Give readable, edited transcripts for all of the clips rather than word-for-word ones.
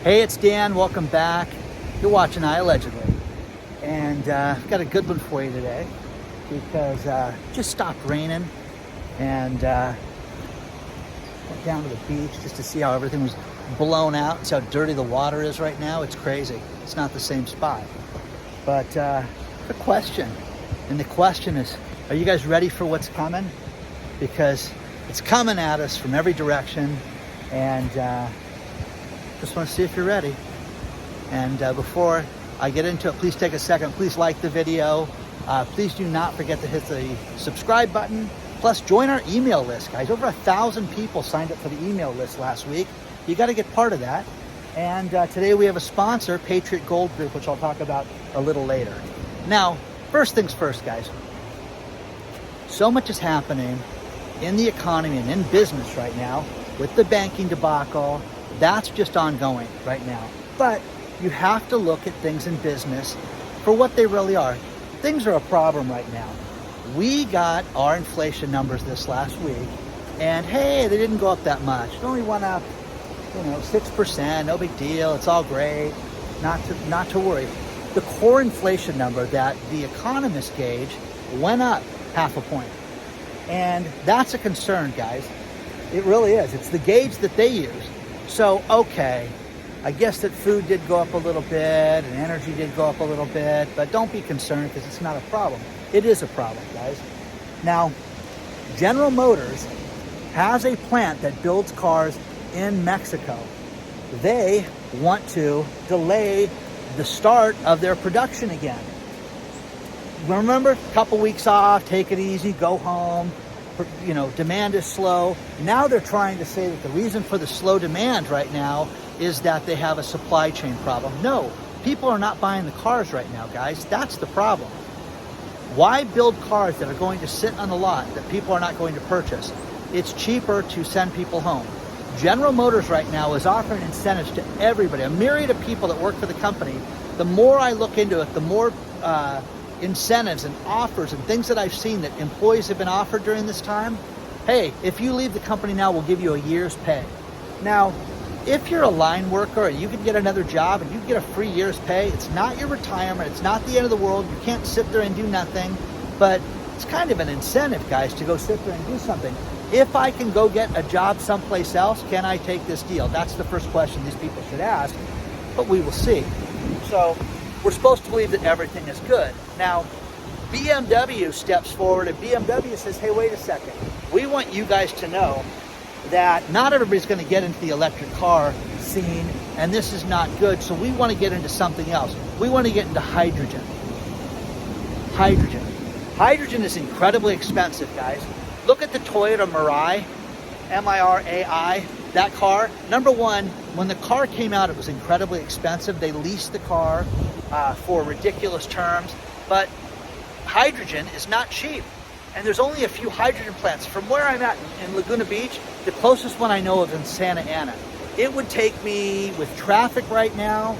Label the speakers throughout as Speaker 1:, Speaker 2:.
Speaker 1: Hey, it's Dan. Welcome back. You're watching iAllegedly. And I've got a good one for you today because it just stopped raining and went down to the beach just to see how everything was blown out and see how dirty the water is right now. It's crazy. It's not the same spot. But the question, and the question is, are you guys ready for what's coming? Because it's coming at us from every direction, and just want to see if you're ready. And before I get into it, please take a second. Please like the video. Please do not forget to hit the subscribe button. Plus, join our email list, guys. Over 1,000 people signed up for the email list last week. You got to get part of that. And today we have a sponsor, Patriot Gold Group, which I'll talk about a little later. Now, first things first, guys. So much is happening in the economy and in business right now with the banking debacle. That's just ongoing right now. But you have to look at things in business for what they really are. Things are a problem right now. We got our inflation numbers this last week, and hey, they didn't go up that much. It only went up, 6%, no big deal. It's all great. Not to worry. The core inflation number that the economists gauge went up 0.5 point. And that's a concern, guys. It really is. It's the gauge that they use. So, okay, I guess that food did go up a little bit and energy did go up a little bit, but don't be concerned because it's not a problem. It is a problem, guys. Now, General Motors has a plant that builds cars in Mexico. They want to delay the start of their production again. Remember, a couple weeks off, take it easy, go home. Demand is slow. Now they're trying to say that the reason for the slow demand right now is that they have a supply chain problem. No, people are not buying the cars right now, guys. That's the problem. Why build cars that are going to sit on the lot that people are not going to purchase? It's cheaper to send people home. General Motors right now is offering incentives to everybody, a myriad of people that work for the company. The more I look into it, the more incentives and offers and things that I've seen that employees have been offered during this time. Hey, if you leave the company now, we'll give you a year's pay. Now, if you're a line worker and you can get another job and you get a free year's pay, it's not your retirement, it's not the end of the world, you can't sit there and do nothing, but it's kind of an incentive, guys, to go sit there and do something. If I can go get a job someplace else, can I take this deal? That's the first question these people should ask, but we will see. So, we're supposed to believe that everything is good. Now, BMW steps forward and BMW says, hey, wait a second. We want you guys to know that not everybody's going to get into the electric car scene, and this is not good, so we want to get into something else. We want to get into hydrogen. Hydrogen is incredibly expensive, guys. Look at the Toyota Mirai, M-I-R-A-I, that car. Number one, when the car came out, it was incredibly expensive. They leased the car for ridiculous terms, but hydrogen is not cheap. And there's only a few hydrogen plants. From where I'm at in Laguna Beach, the closest one I know of is in Santa Ana. It would take me, with traffic right now,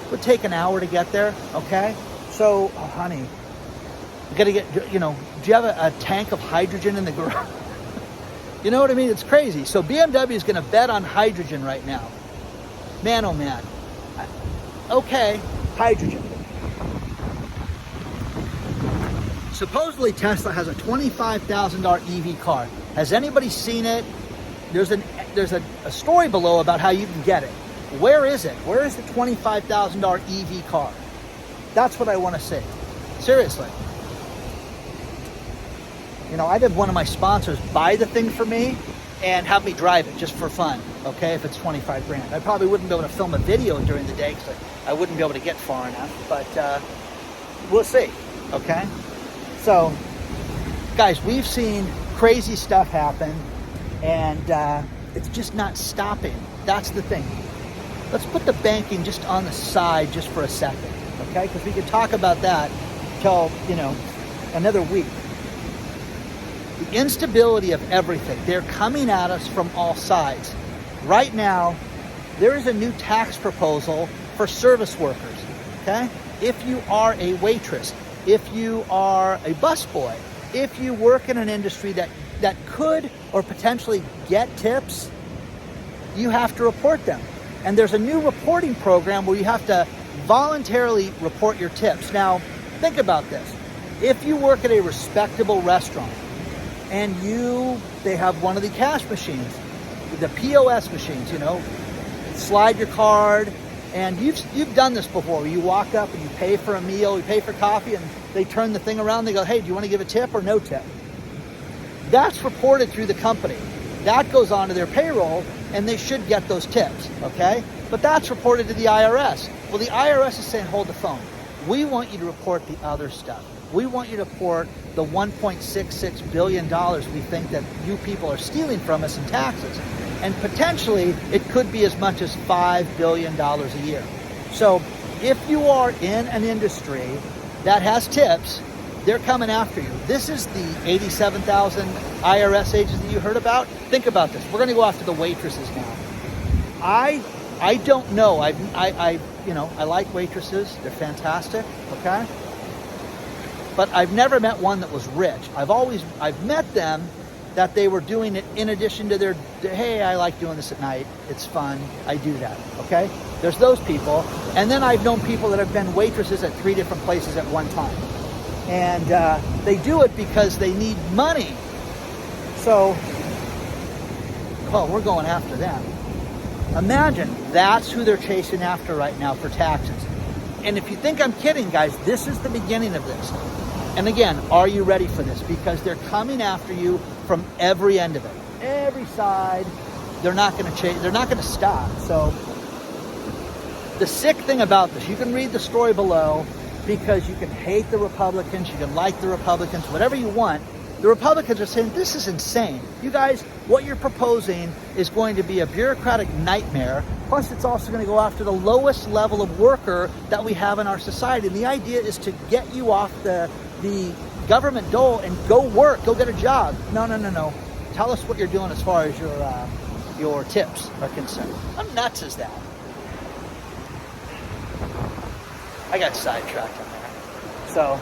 Speaker 1: it would take an hour to get there, okay? So, honey, you gotta get, do you have a tank of hydrogen in the garage? You know what I mean? It's crazy. So BMW is gonna bet on hydrogen right now. Man, oh man. Okay, hydrogen. Supposedly Tesla has a $25,000 EV car. Has anybody seen it? There's a story below about how you can get it. Where is it? Where is the $25,000 EV car? That's what I want to see. Seriously. I'd have one of my sponsors buy the thing for me and have me drive it just for fun, okay, if it's 25 grand. I probably wouldn't be able to film a video during the day because I wouldn't be able to get far enough, but we'll see, okay? So, guys, we've seen crazy stuff happen, and it's just not stopping. That's the thing. Let's put the banking just on the side just for a second, okay? Because we could talk about that till, another week. The instability of everything. They're coming at us from all sides. Right now, there is a new tax proposal for service workers, okay? If you are a waitress, if you are a busboy, if you work in an industry that could or potentially get tips, you have to report them. And there's a new reporting program where you have to voluntarily report your tips. Now, think about this. If you work at a respectable restaurant and they have one of the cash machines, the POS machines, slide your card, and you've done this before. You walk up and you pay for a meal, you pay for coffee, and they turn the thing around, they go, hey, do you want to give a tip or no tip? That's reported through the company. That goes on to their payroll, and they should get those tips, okay? But that's reported to the IRS. Well, the IRS is saying, hold the phone. We want you to report the other stuff. We want you to report the $1.66 billion we think that you people are stealing from us in taxes. And potentially, it could be as much as $5 billion a year. So if you are in an industry that has tips, they're coming after you. This is the 87,000 IRS agents that you heard about. Think about this. We're going to go after the waitresses now. I don't know. I like waitresses. They're fantastic. Okay. But I've never met one that was rich. I've met them that they were doing it in addition to their, hey, I like doing this at night. It's fun. I do that. Okay. There's those people. And then I've known people that have been waitresses at 3 different places at one time. And they do it because they need money. So, we're going after them. Imagine that's who they're chasing after right now for taxes. And if you think I'm kidding, guys, this is the beginning of this. And again, are you ready for this? Because they're coming after you from every end of it. Every side. They're not going to change. They're not going to stop. So the sick thing about this, you can read the story below, because you can hate the Republicans, you can like the Republicans, whatever you want. The Republicans are saying, this is insane. You guys, what you're proposing is going to be a bureaucratic nightmare. Plus, it's also going to go after the lowest level of worker that we have in our society. And the idea is to get you off the government dole and go work, go get a job. No. Tell us what you're doing as far as your tips are concerned. How nuts is that? I got sidetracked on there. So,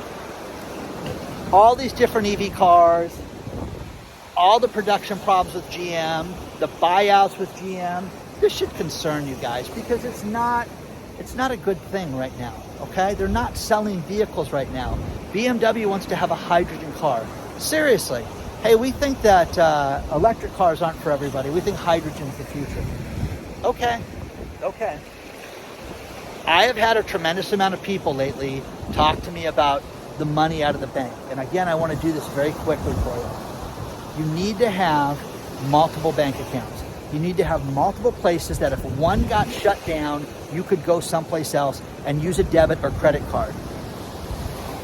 Speaker 1: all these different EV cars, all the production problems with GM, the buyouts with GM, this should concern you guys, because it's not a good thing right now, okay? They're not selling vehicles right now. BMW wants to have a hydrogen car. Seriously. Hey, we think that electric cars aren't for everybody. We think hydrogen's the future. Okay. I have had a tremendous amount of people lately talk to me about the money out of the bank. And again, I want to do this very quickly for you. You need to have multiple bank accounts. You need to have multiple places that if one got shut down, you could go someplace else and use a debit or credit card.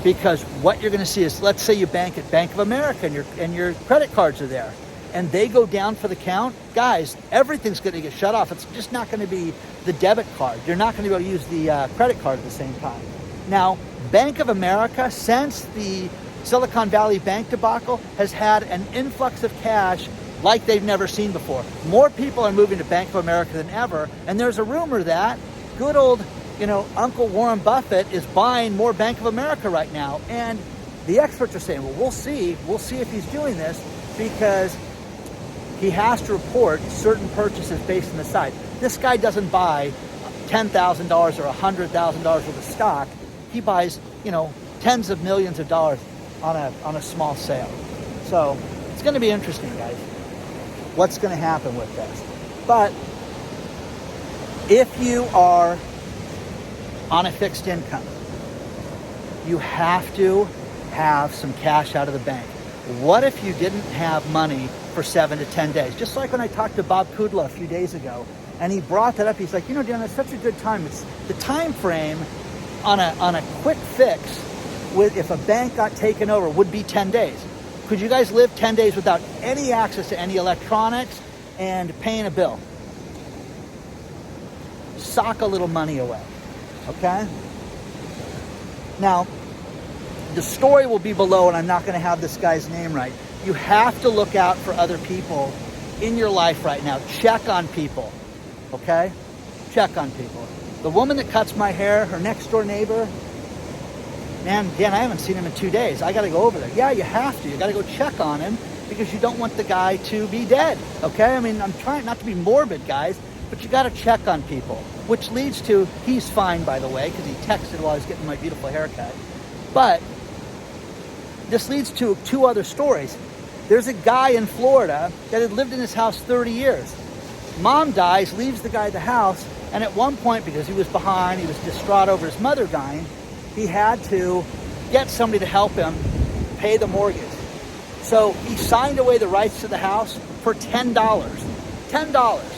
Speaker 1: Because what you're going to see is, let's say you bank at Bank of America and your credit cards are there, and they go down for the count, guys, everything's going to get shut off. It's just not going to be the debit card. You're not going to be able to use the credit card at the same time. Now, Bank of America, since the Silicon Valley Bank debacle, has had an influx of cash like they've never seen before. More people are moving to Bank of America than ever, and there's a rumor that good old, Uncle Warren Buffett is buying more Bank of America right now. And the experts are saying, well, we'll see if he's doing this, because he has to report certain purchases based on the size. This guy doesn't buy $10,000 or $100,000 worth of stock. He buys, tens of millions of dollars on a small sale. So it's going to be interesting, guys, what's going to happen with this. But if you are on a fixed income, you have to have some cash out of the bank. What if you didn't have money for 7 to 10 days? Just like when I talked to Bob Kudla a few days ago, and he brought that up. He's like, Dan, it's such a good time. It's the time frame on a quick fix with, if a bank got taken over, would be 10 days. Could you guys live 10 days without any access to any electronics and paying a bill? Sock a little money away, okay? Now, the story will be below, and I'm not going to have this guy's name right. You have to look out for other people in your life right now. Check on people, okay? Check on people. The woman that cuts my hair, her next door neighbor, man, Dan, I haven't seen him in 2 days. I got to go over there. Yeah, you have to. You got to go check on him, because you don't want the guy to be dead, okay? I mean, I'm trying not to be morbid, guys, But you got to check on people, which leads to, he's fine, by the way, because he texted while I was getting my beautiful haircut. But this leads to two other stories. There's a guy in Florida that had lived in his house 30 years. Mom dies, leaves the guy the house, and at one point, because he was behind, he was distraught over his mother dying, he had to get somebody to help him pay the mortgage. So he signed away the rights to the house for $10. $10.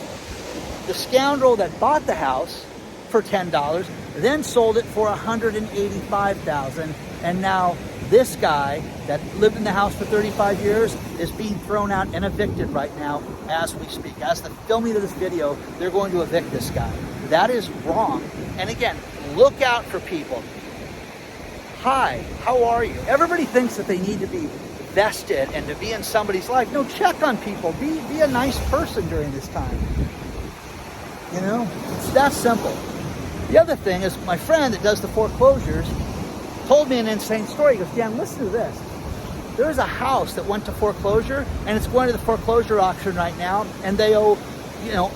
Speaker 1: The scoundrel that bought the house for $10 then sold it for $185,000, and now this guy that lived in the house for 35 years is being thrown out and evicted right now as we speak. As the filming of this video, they're going to evict this guy. That is wrong. And again, look out for people. Hi, how are you? Everybody thinks that they need to be vested and to be in somebody's life. No, check on people. Be a nice person during this time. You know, it's that simple. The other thing is, my friend that does the foreclosures told me an insane story. He goes, Dan, listen to this. There's a house that went to foreclosure, and it's going to the foreclosure auction right now, and they owe,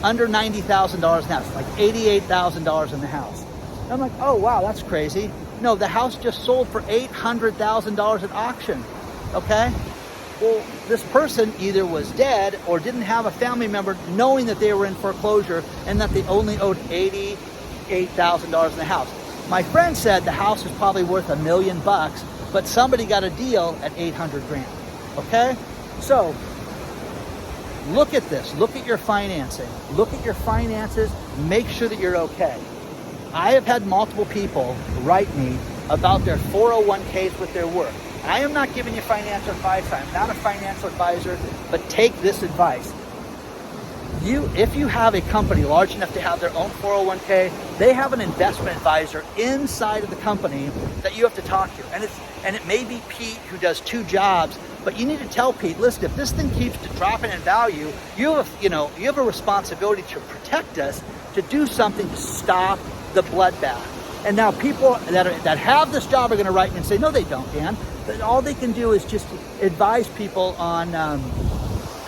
Speaker 1: under $90,000 in the house, like $88,000 in the house. And I'm like, oh, wow, that's crazy. No, the house just sold for $800,000 at auction, okay? Well, this person either was dead or didn't have a family member knowing that they were in foreclosure and that they only owed $88,000 in the house. My friend said the house is probably worth $1 million, but somebody got a deal at 800 grand. Okay? So, look at this. Look at your financing. Look at your finances. Make sure that you're okay. I have had multiple people write me about their 401ks with their work. I am not giving you financial advice. I'm not a financial advisor, but take this advice. If you have a company large enough to have their own 401k, they have an investment advisor inside of the company that you have to talk to. And it may be Pete who does 2 jobs, but you need to tell Pete, listen, if this thing keeps dropping in value, you have a responsibility to protect us, to do something to stop the bloodbath. And now people that have this job are going to write me and say, no, they don't, Dan. But all they can do is just advise people on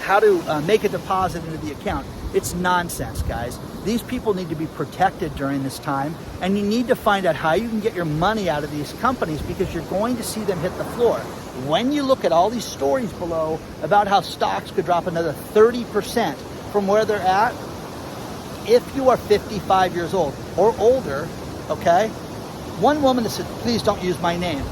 Speaker 1: how to make a deposit into the account. It's nonsense, guys. These people need to be protected during this time, and you need to find out how you can get your money out of these companies, because you're going to see them hit the floor. When you look at all these stories below about how stocks could drop another 30% from where they're at, if you are 55 years old or older, okay? One woman that said, please don't use my name.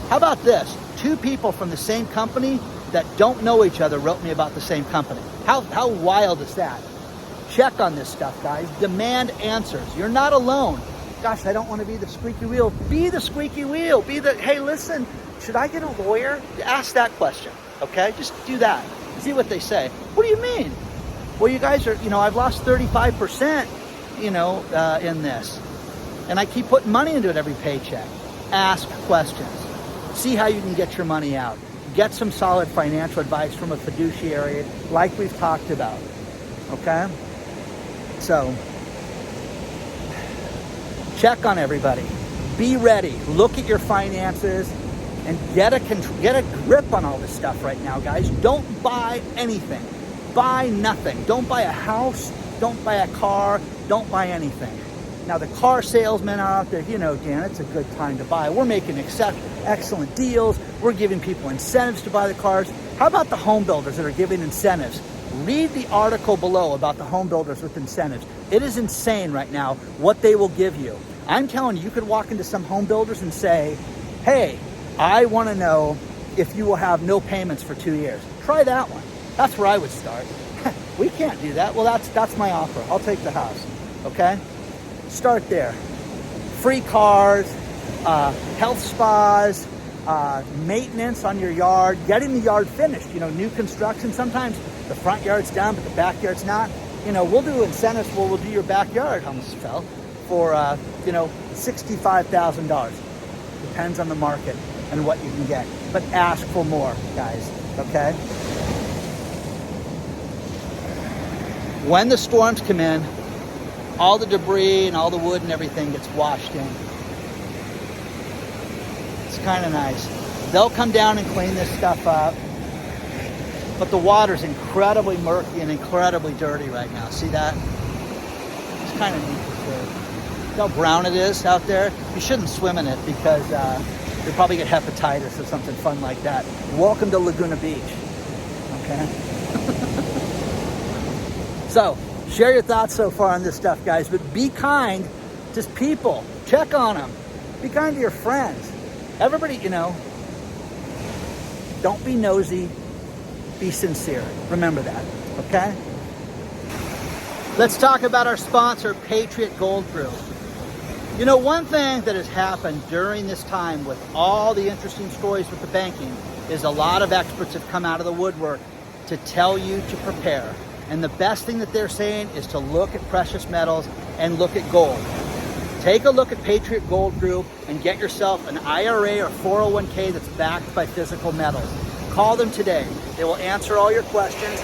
Speaker 1: How about this? 2 people from the same company that don't know each other wrote me about the same company. How wild is that? Check on this stuff, guys. Demand answers. You're not alone. Gosh, I don't want to be the squeaky wheel. Be the squeaky wheel. Hey, listen, should I get a lawyer? Ask that question, okay? Just do that. See what they say. What do you mean? Well, you guys are, I've lost 35%, in this. And I keep putting money into it every paycheck. Ask questions. See how you can get your money out. Get some solid financial advice from a fiduciary like we've talked about, okay? So, check on everybody. Be ready. Look at your finances and get a grip on all this stuff right now, guys. Don't buy anything. Buy nothing. Don't buy a house. Don't buy a car. Don't buy anything. Now, the car salesmen are out there, Dan, it's a good time to buy. We're making excellent deals. We're giving people incentives to buy the cars. How about the home builders that are giving incentives? Read the article below about the home builders with incentives. It is insane right now what they will give you. I'm telling you, you could walk into some home builders and say, hey, I want to know if you will have no payments for 2 years. Try that one. That's where I would start. We can't do that. Well, that's my offer. I'll take the house, okay? Start there. Free cars, health spas, maintenance on your yard, getting the yard finished. New construction. Sometimes the front yard's done, but the backyard's not. We'll do incentives where we'll do your backyard, almost fell, for, $65,000. Depends on the market and what you can get. But ask for more, guys, okay? When the storms come in, all the debris and all the wood and everything gets washed in. It's kind of nice. They'll come down and clean this stuff up, but the water's incredibly murky and incredibly dirty right now. See that? kind of neat to see. See how brown it is out there? You shouldn't swim in it because you'll probably get hepatitis or something fun like that. Welcome to Laguna Beach, okay? So, share your thoughts so far on this stuff, guys, but be kind to people. Check on them. Be kind to your friends. Everybody, you know, don't be nosy, be sincere. Remember that, okay? Let's talk about our sponsor, Patriot Gold Group. You know, one thing that has happened during this time with all the interesting stories with the banking is a lot of experts have come out of the woodwork to tell you to prepare. And the best thing that they're saying is to look at precious metals and look at gold. Take a look at Patriot Gold Group and get yourself an IRA or 401k that's backed by physical metals. Call them today. They will answer all your questions.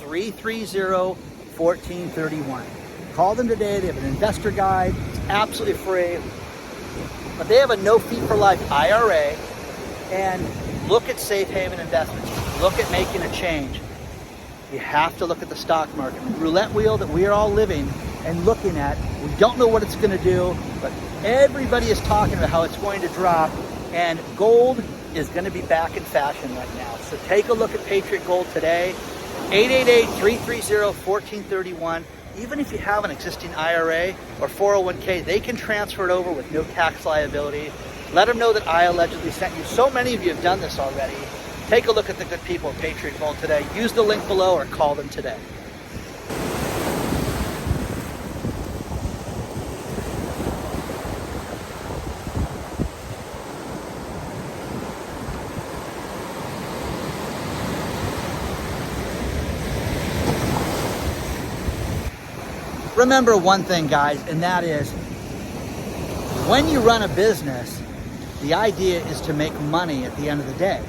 Speaker 1: 888-330-1431. Call them today. They have an investor guide. It's absolutely free. But they have a no fee for life IRA. And look at safe haven investments. Look at making a change. You have to look at the stock market. The roulette wheel that we are all living and looking at. We don't know what it's going to do, but everybody is talking about how it's going to drop, and gold is going to be back in fashion right now. So take a look at Patriot Gold today. 888-330-1431. Even if you have an existing IRA or 401k, they can transfer it over with no tax liability. Let them know that I allegedly sent you. So many of you have done this already. Take a look at the good people at Patriot Gold today. Use the link below or call them today. Remember one thing, guys, and that is when you run a business, the idea is to make money at the end of the day.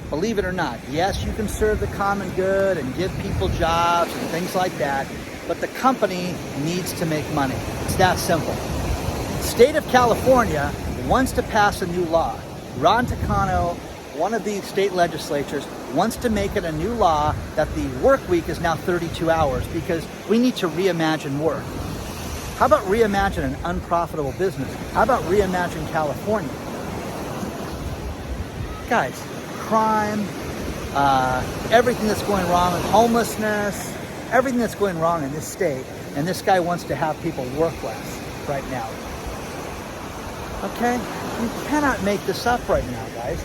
Speaker 1: Believe it or not, yes, you can serve the common good and give people jobs and things like that, but the company needs to make money. It's that simple. The state of California wants to pass a new law. Ron Takano, one of the state legislatures, wants to make it a new law that the work week is now 32 hours because we need to reimagine work. How about reimagine an unprofitable business? How about reimagine California? Guys, crime, everything that's going wrong with homelessness, everything that's going wrong in this state, and this guy wants to have people work less right now. Okay? You cannot make this up right now, guys.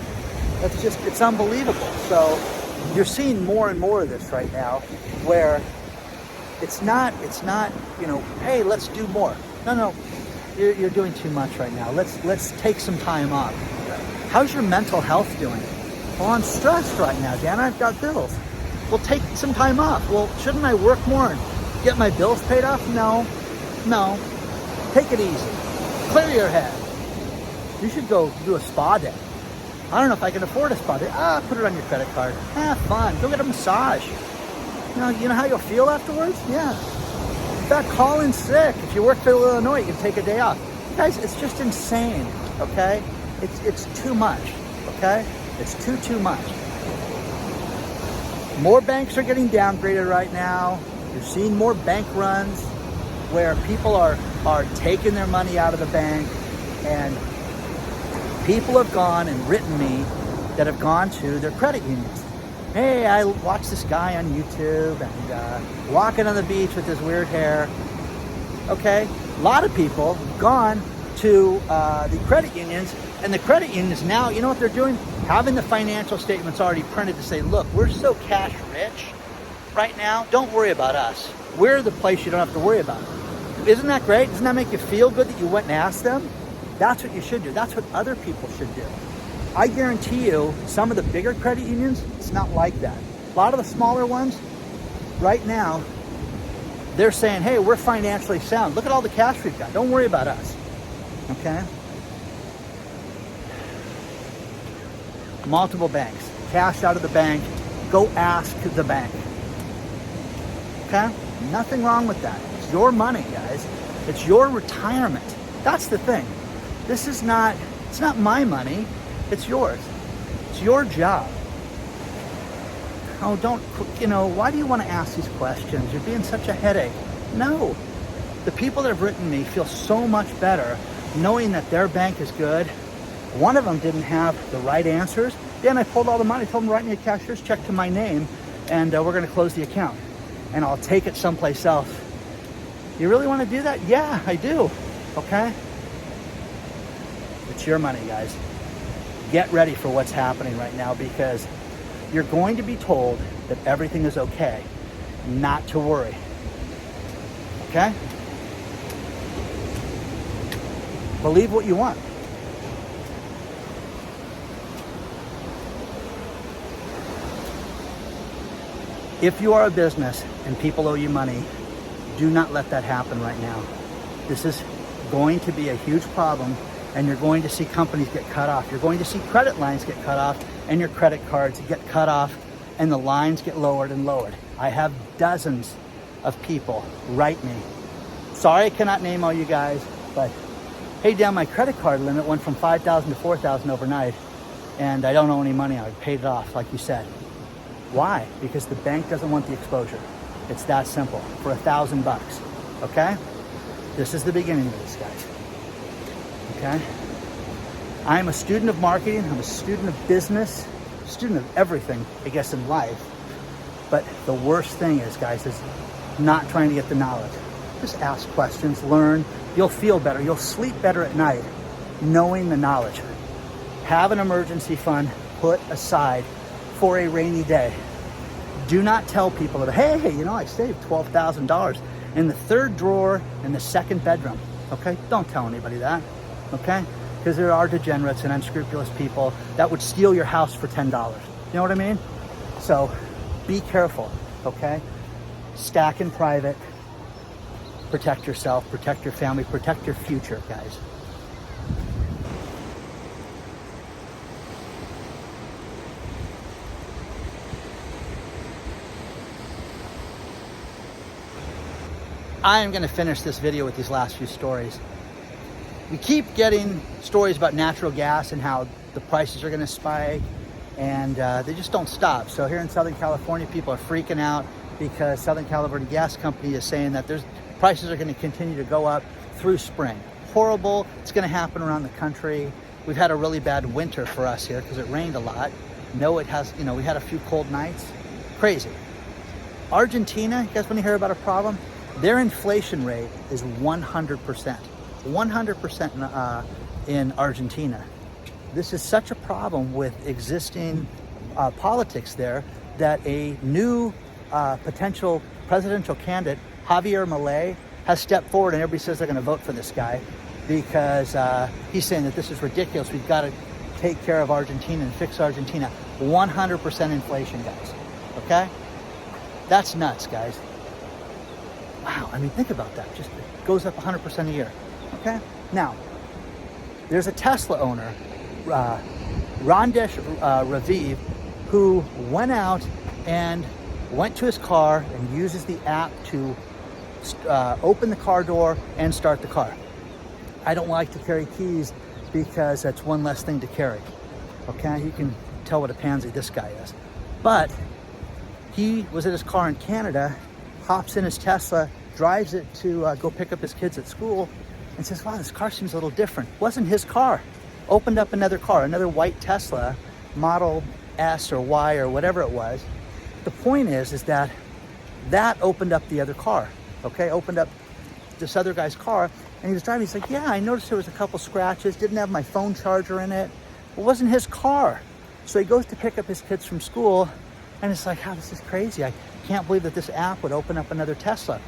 Speaker 1: It's unbelievable. So you're seeing more and more of this right now where it's not, you know, hey, let's do more. No, you're doing too much right now. Let's take some time off. How's your mental health doing? Well, I'm stressed right now, Dan. I've got bills. Well, take some time off. Well, shouldn't I work more and get my bills paid off? No. Take it easy. Clear your head. You should go do a spa day. I don't know if I can afford a spa day. Put it on your credit card. Have fun. Go get a massage. You know how you'll feel afterwards? Yeah. In fact, call in sick. If you work for Illinois, you can take a day off. Guys, it's just insane, okay? It's too much, okay? It's too much. More banks are getting downgraded right now. You're seeing more bank runs where people are taking their money out of the bank, and people have gone and written me that have gone to their credit unions. Hey, I watched this guy on YouTube and walking on the beach with his weird hair. Okay, a lot of people have gone to the credit unions, and the credit unions now, you know what they're doing? Having the financial statements already printed to say, look, we're so cash rich right now, don't worry about us. We're the place you don't have to worry about. Isn't that great? Doesn't that make you feel good that you went and asked them? That's what you should do. That's what other people should do. I guarantee you, some of the bigger credit unions, it's not like that. A lot of the smaller ones, right now, they're saying, hey, we're financially sound. Look at all the cash we've got. Don't worry about us. Okay? Multiple banks. Cash out of the bank. Go ask the bank. Okay? Nothing wrong with that. It's your money, guys. It's your retirement. That's the thing. This is not, it's not my money. It's yours. It's your job. Oh, why do you want to ask these questions? You're being such a headache. No. The people that have written me feel so much better knowing that their bank is good. One of them didn't have the right answers. Then I pulled all the money, told them to write me a cashier's check to my name, and we're gonna close the account. And I'll take it someplace else. You really wanna do that? Yeah, I do, okay? It's your money, guys. Get ready for what's happening right now, because you're going to be told that everything is okay, not to worry, okay? Believe what you want. If you are a business and people owe you money, do not let that happen right now. This is going to be a huge problem, and you're going to see companies get cut off. You're going to see credit lines get cut off, and your credit cards get cut off, and the lines get lowered and lowered. I have dozens of people write me. Sorry I cannot name all you guys, but hey, Dan, my credit card limit went from $5,000 to $4,000 overnight, and I don't owe any money. I paid it off, like you said. Why? Because the bank doesn't want the exposure. It's that simple. For $1,000, okay? This is the beginning of this, guys. Okay? I am a student of marketing. I'm a student of business, student of everything, I guess, in life. But the worst thing is, guys, is not trying to get the knowledge. Just ask questions, learn. You'll feel better. You'll sleep better at night knowing the knowledge. Have an emergency fund put aside for a rainy day. Do not tell people that, hey, you know, I saved $12,000 in the third drawer in the second bedroom. Okay? Don't tell anybody that. Okay? Because there are degenerates and unscrupulous people that would steal your house for $10. You know what I mean? So be careful. Okay? Stack in private. Protect yourself, protect your family, protect your future, guys. I am going to finish this video with these last few stories. We keep getting stories about natural gas and how the prices are going to spike, and they just don't stop. So here in Southern California, people are freaking out because Southern California Gas Company is saying that prices are going to continue to go up through spring. Horrible. It's going to happen around the country. We've had a really bad winter for us here because it rained a lot. No, it has, we had a few cold nights. Crazy. Argentina, you guys want to hear about a problem? Their inflation rate is 100%. 100% in Argentina. This is such a problem with existing politics there that a new potential presidential candidate, Javier Milei, has stepped forward, and everybody says they're going to vote for this guy because he's saying that this is ridiculous. We've got to take care of Argentina and fix Argentina. 100% inflation, guys. Okay? That's nuts, guys. Wow, I mean, think about that. Just it goes up 100% a year. Okay? Now, there's a Tesla owner, Randesh Raviv, who went out and went to his car and uses the app to open the car door and start the car. I don't like to carry keys because that's one less thing to carry. Okay? You can tell what a pansy this guy is. But he was at his car in Canada, hops in his Tesla, drives it to go pick up his kids at school, and says, wow, this car seems a little different. Wasn't his car. Opened up another car, another white Tesla, Model S or Y or whatever it was. The point is that opened up the other car, okay? Opened up this other guy's car, and he was driving. He's like, yeah, I noticed there was a couple scratches, didn't have my phone charger in it. It wasn't his car. So he goes to pick up his kids from school, and it's like, this is crazy. I can't believe that this app would open up another Tesla.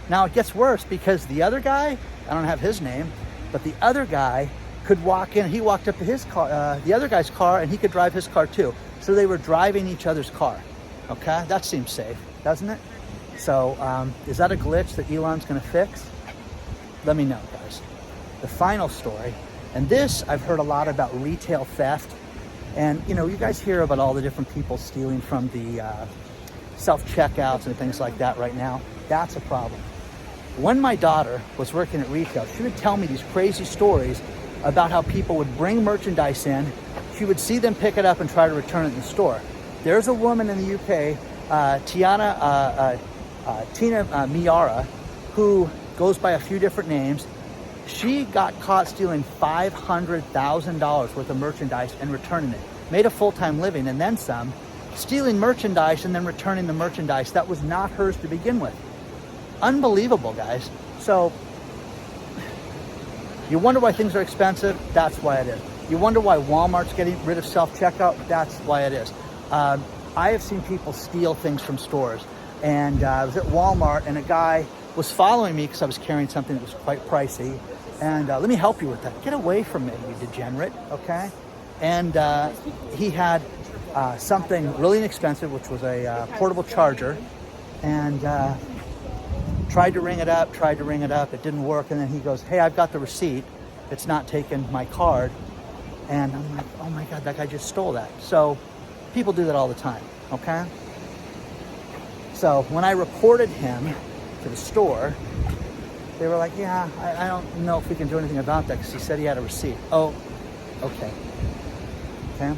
Speaker 1: Now it gets worse because the other guy, I don't have his name, but the other guy could walk in. He walked up to his car, the other guy's car, and he could drive his car too. So they were driving each other's car. Okay, that seems safe, doesn't it? So is that a glitch that Elon's going to fix? Let me know, guys. The final story, and this I've heard a lot about retail theft. And you guys hear about all the different people stealing from the self-checkouts and things like that right now. That's a problem. When my daughter was working at retail, she would tell me these crazy stories about how people would bring merchandise in. She would see them pick it up and try to return it in the store. There's a woman in the UK, Tina Miara, who goes by a few different names. She got caught stealing $500,000 worth of merchandise and returning it. Made a full-time living and then some, stealing merchandise and then returning the merchandise that was not hers to begin with. Unbelievable, guys. So you wonder why things are expensive? That's why it is. You wonder why Walmart's getting rid of self-checkout? That's why it is. I have seen people steal things from stores. And I was at Walmart and a guy was following me because I was carrying something that was quite pricey. And let me help you with that. Get away from me, you degenerate, okay? And he had something really inexpensive, which was a portable charger. And tried to ring it up. It didn't work. And then he goes, hey, I've got the receipt. It's not taking my card. And I'm like, oh my God, that guy just stole that. So people do that all the time, okay? So when I reported him to the store, they were like, yeah, I don't know if we can do anything about that because he said he had a receipt. Oh, okay. Okay.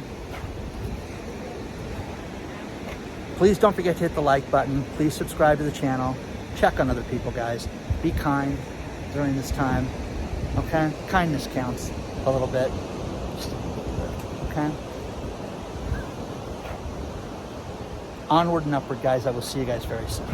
Speaker 1: Please don't forget to hit the like button. Please subscribe to the channel. Check on other people, guys. Be kind during this time. Okay? Kindness counts a little bit. Just a little bit. Okay? Onward and upward, guys. I will see you guys very soon.